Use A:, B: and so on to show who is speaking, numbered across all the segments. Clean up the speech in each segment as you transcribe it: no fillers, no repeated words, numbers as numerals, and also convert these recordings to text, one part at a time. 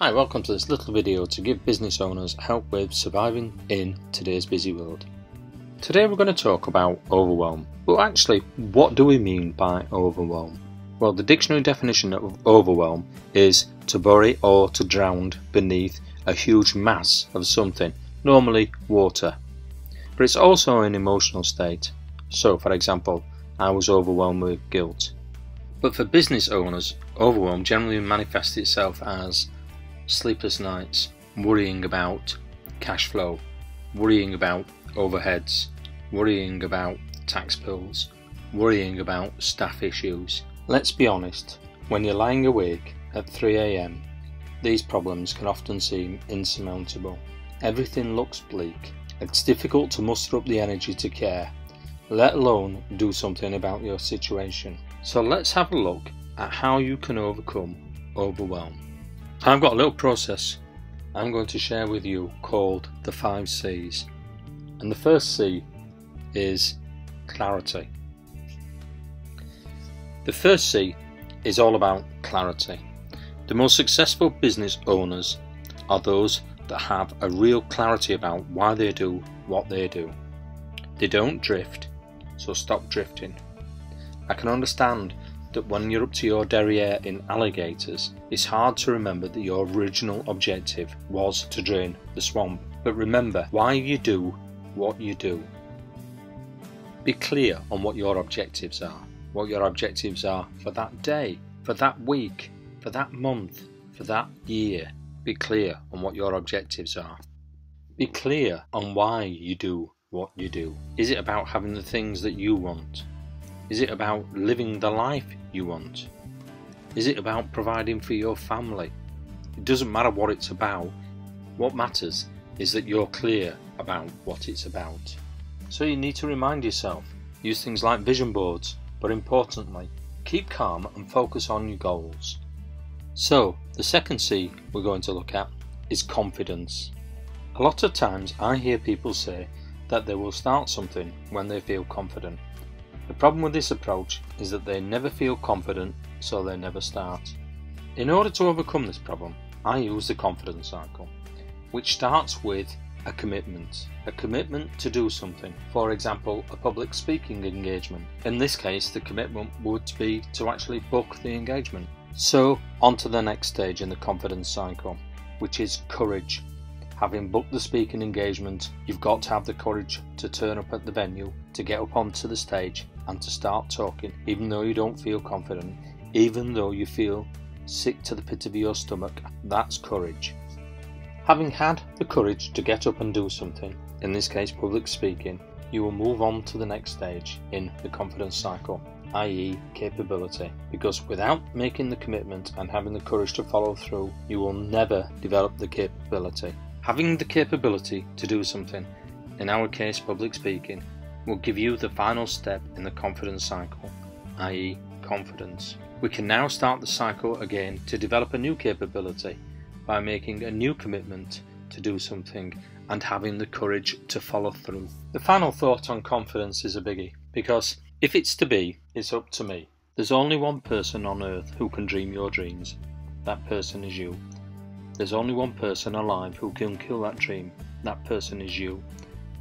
A: Hi, welcome to this little video to give business owners help with surviving in today's busy world. Today we're going to talk about overwhelm. Well, actually, what do we mean by overwhelm? Well, the dictionary definition of overwhelm is to bury or to drown beneath a huge mass of something, normally water. But it's also an emotional state. So, for example, I was overwhelmed with guilt. But for business owners, overwhelm generally manifests itself as sleepless nights, worrying about cash flow, worrying about overheads, worrying about tax bills, worrying about staff issues. Let's be honest, when you're lying awake at 3 AM, these problems can often seem insurmountable. Everything looks bleak. It's difficult to muster up the energy to care, let alone do something about your situation. So let's have a look at how you can overcome overwhelm. I've got a little process I'm going to share with you called the 5 C's. And the first C is clarity. The first C is all about clarity. The most successful business owners are those that have a real clarity about why they do what they do. They don't drift, so stop drifting. I can understand that when you're up to your derriere in alligators, it's hard to remember that your original objective was to drain the swamp. But remember why you do what you do. Be clear on what your objectives are. What your objectives are for that day, for that week, for that month, for that year. Be clear on what your objectives are. Be clear on why you do what you do. Is it about having the things that you want? Is it about living the life you want? Is it about providing for your family? It doesn't matter what it's about. What matters is that you're clear about what it's about. So you need to remind yourself. Use things like vision boards, but importantly, keep calm and focus on your goals. So the second C we're going to look at is confidence. A lot of times I hear people say that they will start something when they feel confident. The problem with this approach is that they never feel confident, so they never start. In order to overcome this problem, I use the confidence cycle, which starts with a commitment to do something. For example, a public speaking engagement. In this case, the commitment would be to actually book the engagement. So, on to the next stage in the confidence cycle, which is courage. Having booked the speaking engagement, you've got to have the courage to turn up at the venue, to get up onto the stage and to start talking, even though you don't feel confident, even though you feel sick to the pit of your stomach. That's courage. Having had the courage to get up and do something, in this case public speaking, you will move on to the next stage in the confidence cycle, i.e. capability, because without making the commitment and having the courage to follow through, you will never develop the capability. Having the capability to do something, in our case public speaking, will give you the final step in the confidence cycle, i.e. confidence. We can now start the cycle again to develop a new capability by making a new commitment to do something and having the courage to follow through. The final thought on confidence is a biggie, because if it's to be, it's up to me. There's only one person on earth who can dream your dreams. That person is you. There's only one person alive who can kill that dream. That person is you.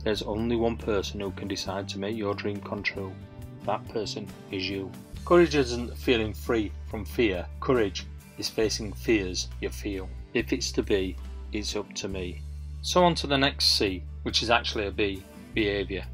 A: There's only one person who can decide to make your dream come true. That person is you. Courage isn't feeling free from fear. Courage is facing fears you feel. If it's to be, it's up to me. So on to the next C, which is actually a B, behaviour.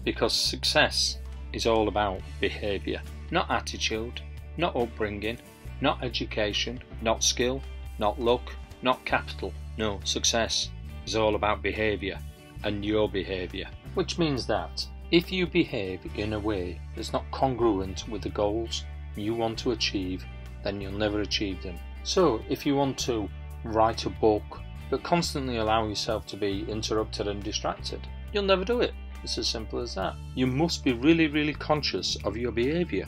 A: Because success is all about behaviour. Not attitude, not upbringing, not education, not skill, not luck, not capital. No, success is all about behaviour and your behaviour. Which means that if you behave in a way that's not congruent with the goals you want to achieve, then you'll never achieve them. So if you want to write a book but constantly allow yourself to be interrupted and distracted, you'll never do it. It's as simple as that. You must be really conscious of your behaviour.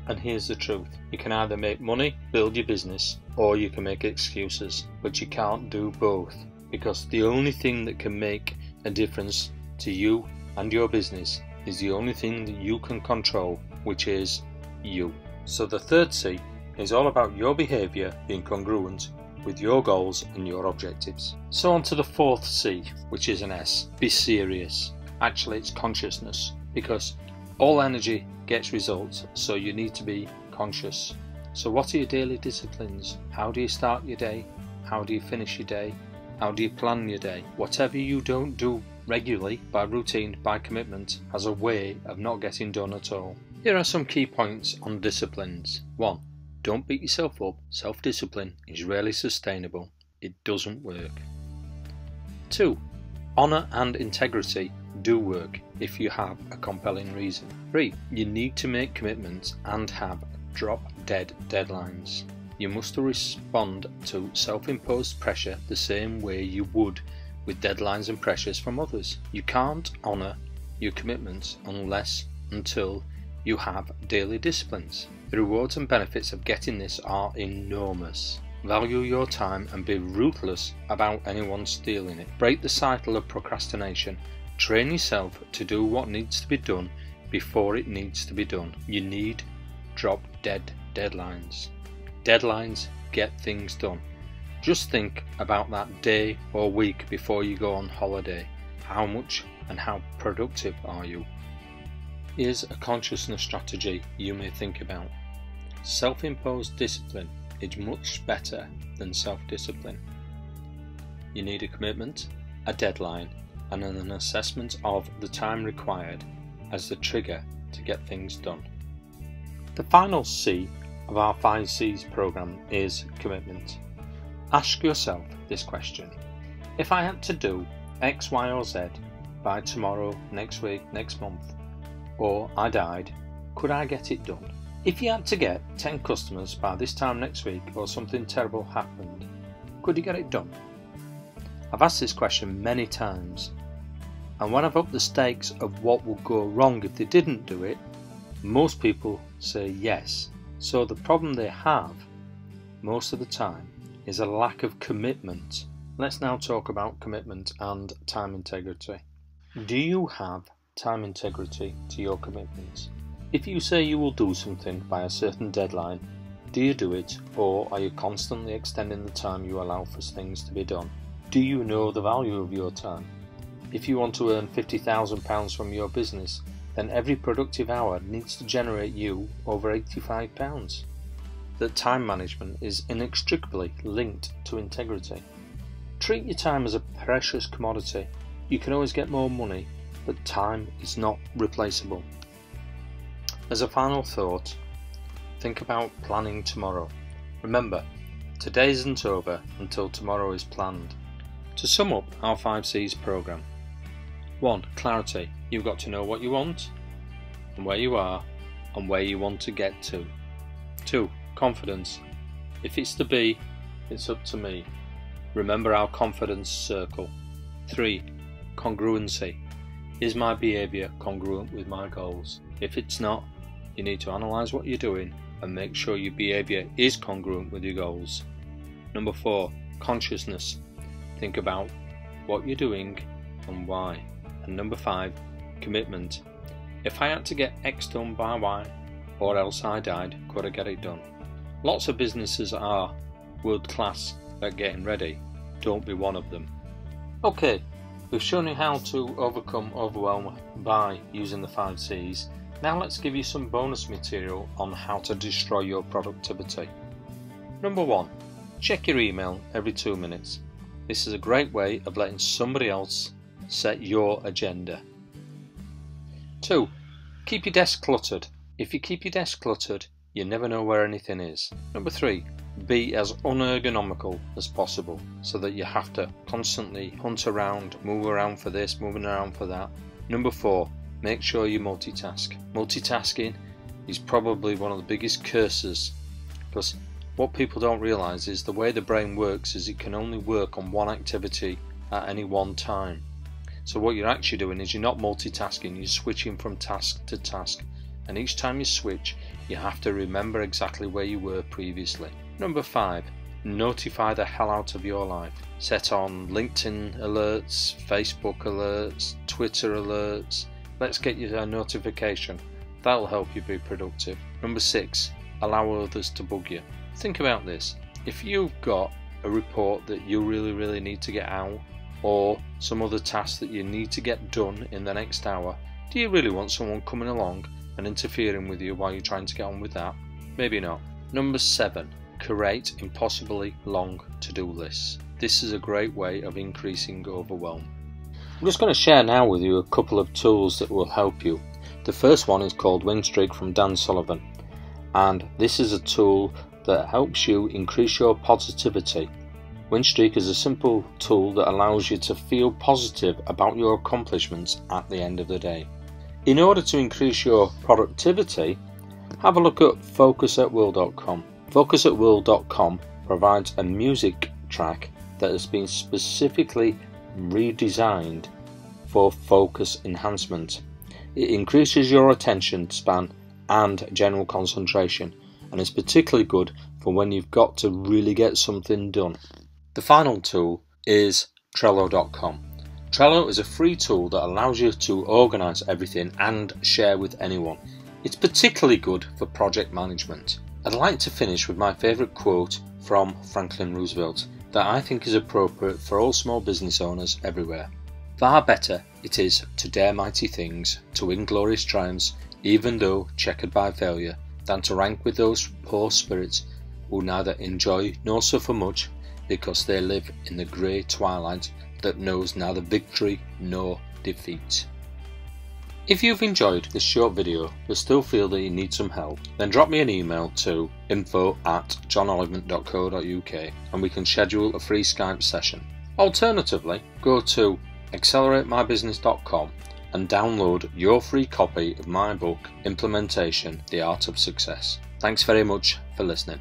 A: And here's the truth. You can either make money, build your business, or you can make excuses. But you can't do both, because the only thing that can make a difference to you and your business is the only thing that you can control, which is you. So the third C is all about your behaviour being congruent with your goals and your objectives. So on to the fourth C, which is an S. Be serious. Actually, it's consciousness, because all energy gets results, so you need to be conscious. So what are your daily disciplines? How do you start your day? How do you finish your day? How do you plan your day? Whatever you don't do regularly, by routine, by commitment, has a way of not getting done at all. Here are some key points on disciplines. 1. Don't beat yourself up. Self-discipline is rarely sustainable. It doesn't work. 2. Honour and integrity do work if you have a compelling reason. 3. You need to make commitments and have drop-dead deadlines. You must respond to self-imposed pressure the same way you would with deadlines and pressures from others. You can't honour your commitments until you have daily disciplines. The rewards and benefits of getting this are enormous. Value your time and be ruthless about anyone stealing it. Break the cycle of procrastination. Train yourself to do what needs to be done before it needs to be done. You need drop-dead deadlines. Deadlines get things done. Just think about that day or week before you go on holiday. How much and how productive are you? Here's a consciousness strategy you may think about. Self-imposed discipline is much better than self-discipline. You need a commitment, a deadline, and an assessment of the time required as the trigger to get things done. The final C of our 5 C's program is commitment. Ask yourself this question. If I had to do X, Y or Z by tomorrow, next week, next month, or I died, could I get it done? If you had to get 10 customers by this time next week or something terrible happened, could you get it done? I've asked this question many times, and when I've upped the stakes of what would go wrong if they didn't do it, most people say yes. So the problem they have, most of the time, is a lack of commitment. Let's now talk about commitment and time integrity. Do you have time integrity to your commitments? If you say you will do something by a certain deadline, do you do it, or are you constantly extending the time you allow for things to be done? Do you know the value of your time? If you want to earn £50,000 from your business, then every productive hour needs to generate you over £85. That time management is inextricably linked to integrity. Treat your time as a precious commodity. You can always get more money, but time is not replaceable. As a final thought, think about planning tomorrow. Remember, today isn't over until tomorrow is planned. To sum up our 5 C's program. 1. Clarity. You've got to know what you want, and where you are, and where you want to get to. 2. Confidence. If it's to be, it's up to me. Remember our confidence circle. 3. Congruency. Is my behaviour congruent with my goals? If it's not, you need to analyse what you're doing and make sure your behaviour is congruent with your goals. Number 4. Consciousness. Think about what you're doing and why. And number 5. Commitment. If I had to get X done by Y, or else I died, could I get it done? Lots of businesses are world class at getting ready. Don't be one of them. Okay, we've shown you how to overcome overwhelm by using the 5 C's. Now let's give you some bonus material on how to destroy your productivity. Number 1. Check your email every 2 minutes. This is a great way of letting somebody else set your agenda. 2. Keep your desk cluttered. If you keep your desk cluttered, you never know where anything is. Number 3. Be as unergonomical as possible, so that you have to constantly hunt around, move around for this, moving around for that. Number 4. Make sure you multitask. Multitasking is probably one of the biggest curses, because what people don't realise is the way the brain works is it can only work on one activity at any one time. So what you're actually doing is you're not multitasking, you're switching from task to task, and each time you switch you have to remember exactly where you were previously. Number 5. Notify the hell out of your life. Set on LinkedIn alerts, Facebook alerts, Twitter alerts. Let's get you a notification. That'll help you be productive. Number 6. Allow others to bug you. Think about this. If you've got a report that you really need to get out, or some other task that you need to get done in the next hour, do you really want someone coming along and interfering with you while you're trying to get on with that? Maybe not. Number 7. Create impossibly long to-do lists. This is a great way of increasing overwhelm. I'm just going to share now with you a couple of tools that will help you. The first one is called Win Streak from Dan Sullivan, and this is a tool that helps you increase your positivity. Win Streak is a simple tool that allows you to feel positive about your accomplishments at the end of the day. In order to increase your productivity, have a look at focusatwill.com. Focusatwill.com provides a music track that has been specifically redesigned for focus enhancement. It increases your attention span and general concentration, and is particularly good for when you've got to really get something done. The final tool is Trello.com. Trello is a free tool that allows you to organise everything and share with anyone. It's particularly good for project management. I'd like to finish with my favourite quote from Franklin Roosevelt that I think is appropriate for all small business owners everywhere. Far better it is to dare mighty things, to win glorious triumphs, even though checkered by failure, than to rank with those poor spirits who neither enjoy nor suffer much, because they live in the grey twilight that knows neither victory nor defeat. If you've enjoyed this short video but still feel that you need some help, then drop me an email to info@johnolivant.co.uk and we can schedule a free Skype session. Alternatively, go to acceleratemybusiness.com and download your free copy of my book, Implementation: The Art of Success. Thanks very much for listening.